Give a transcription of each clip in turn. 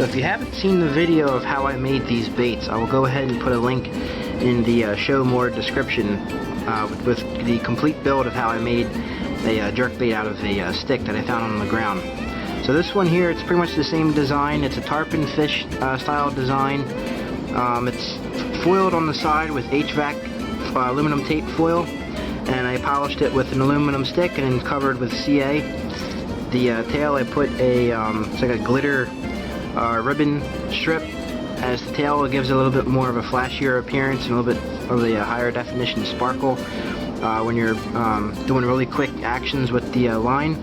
if you haven't seen the video of how I made these baits, I will go ahead and put a link in the show more description with the complete build of how I made a jerk bait out of a stick that I found on the ground. So this one here, it's pretty much the same design. It's a tarpon fish style design. It's foiled on the side with HVAC aluminum tape foil, and I polished it with an aluminum stick and then covered with CA. The tail, I put a it's like a glitter ribbon strip as the tail. It gives it a little bit more of a flashier appearance and a little bit of a higher definition sparkle when you're doing really quick actions with the line.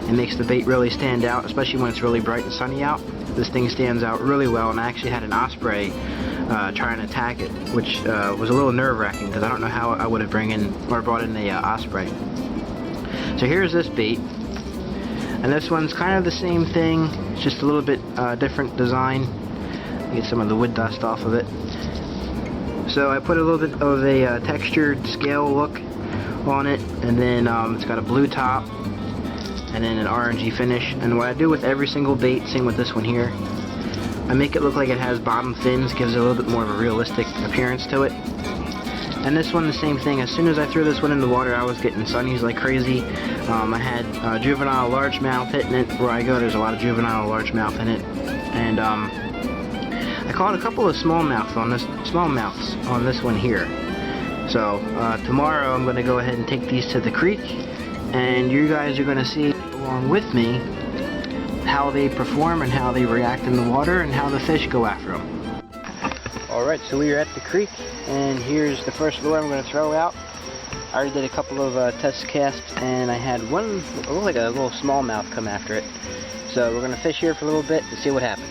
It makes the bait really stand out, especially when it's really bright and sunny out. This thing stands out really well, and I actually had an osprey try and attack it, which was a little nerve-wracking because I don't know how I would have brought in a osprey. So here's this bait, and this one's kind of the same thing. It's just a little bit different design. Get some of the wood dust off of it. So I put a little bit of a textured scale look on it, and then it's got a blue top and then an orangey finish. And what I do with every single bait, same with this one here, I make it look like it has bottom fins, gives it a little bit more of a realistic appearance to it. And this one, the same thing. As soon as I threw this one in the water, I was getting sunnies like crazy. I had juvenile largemouth hitting it. Where I go, there's a lot of juvenile largemouth in it. And I caught a couple of smallmouths on this one here. So tomorrow I'm going to go ahead and take these to the creek, and you guys are going to see along with me how they perform and how they react in the water and how the fish go after them. Alright, so we are at the creek, and here's the first lure I'm going to throw out. I already did a couple of test casts, and I had one, it looked like a little smallmouth come after it. So we're going to fish here for a little bit and see what happens.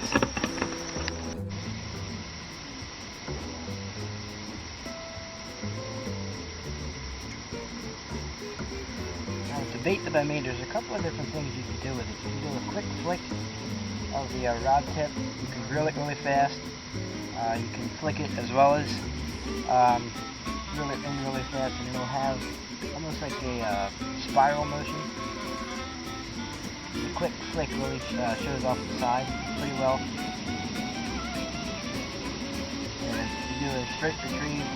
The bait that I made, there's a couple of different things you can do with it. You can do a quick flick of the rod tip. You can reel it really fast. You can flick it as well as reel it in really fast, and it'll have almost like a spiral motion. The quick flick really shows off the side pretty well. And you do a straight retrieve,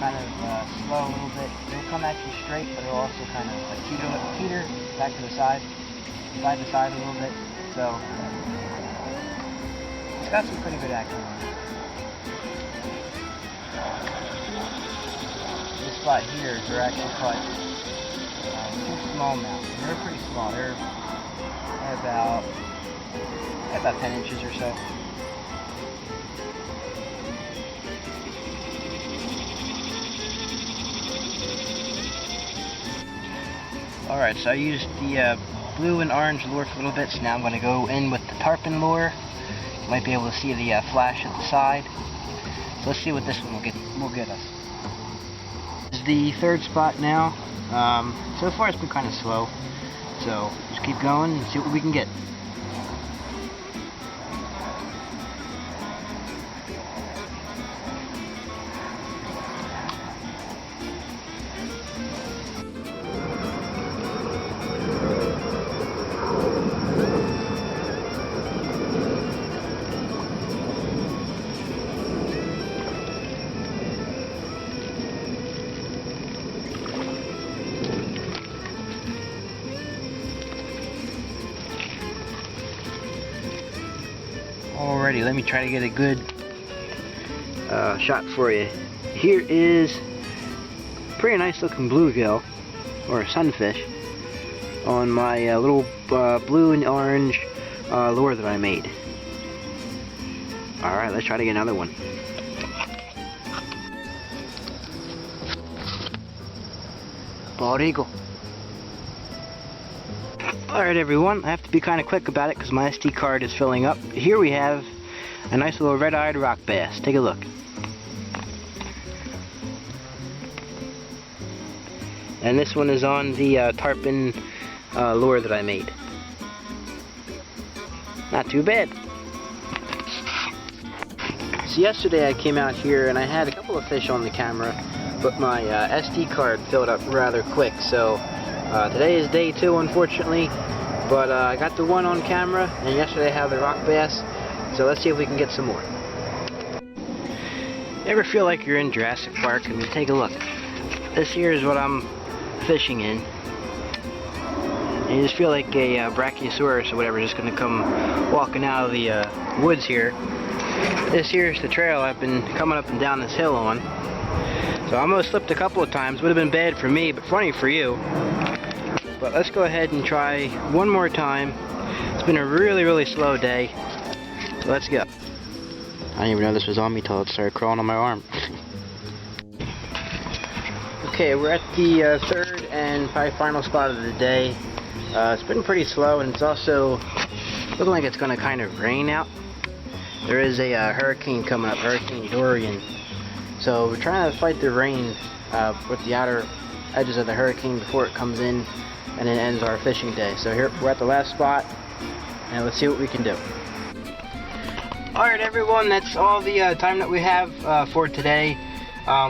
kind of slow a little bit. It'll come at you straight, but it'll also kind of like teeter back to the side to side a little bit. So it's got some pretty good action on it. This spot here, they're actually caught two smallmouth. They're pretty small. They're about 10 inches or so. Alright, so I used the blue and orange lure for a little bit, so now I'm going to go in with the tarpon lure. You might be able to see the flash at the side. So let's see what this one will get us. This is the third spot now. So far it's been kind of slow, so just keep going and see what we can get. Alrighty, let me try to get a good shot for you. Here is a pretty nice looking bluegill, or sunfish, on my little blue and orange lure that I made. Alright, let's try to get another one. Bald eagle. Alright everyone, I have to be kind of quick about it because my SD card is filling up. Here we have a nice little red-eyed rock bass. Take a look. And this one is on the tarpon lure that I made. Not too bad. So yesterday I came out here and I had a couple of fish on the camera, but my SD card filled up rather quick, so today is day 2, unfortunately, But I got the one on camera, and yesterday I had the rock bass, so let's see if we can get some more. You ever feel like you're in Jurassic Park? And take a look. This here is what I'm fishing in. And you just feel like a Brachiosaurus or whatever is just going to come walking out of the woods here. This here is the trail I've been coming up and down this hill on. So I almost slipped a couple of times. Would have been bad for me, but funny for you. But let's go ahead and try one more time. It's been a really slow day. So let's go. I didn't even know this was on me till it started crawling on my arm. Okay, we're at the third and probably final spot of the day. It's been pretty slow, and it's also looking like it's going to kind of rain out. There is a hurricane coming up, Hurricane Dorian. So we're trying to fight the rain with the outer edges of the hurricane before it comes in and then ends our fishing day. So here we're at the last spot, and let's see what we can do. Alright everyone, that's all the time that we have for today.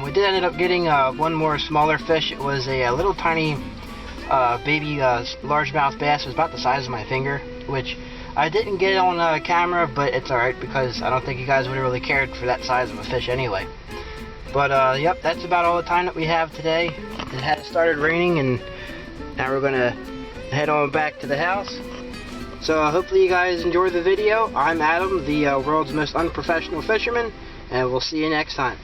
We did end up getting one more smaller fish. It was a little tiny baby largemouth bass. It was about the size of my finger, which I didn't get on camera, but it's alright because I don't think you guys would have really cared for that size of a fish anyway. But yep, that's about all the time that we have today. It has started raining, and now we're going to head on back to the house. So hopefully you guys enjoyed the video. I'm Adam, the world's most unprofessional fisherman, and we'll see you next time.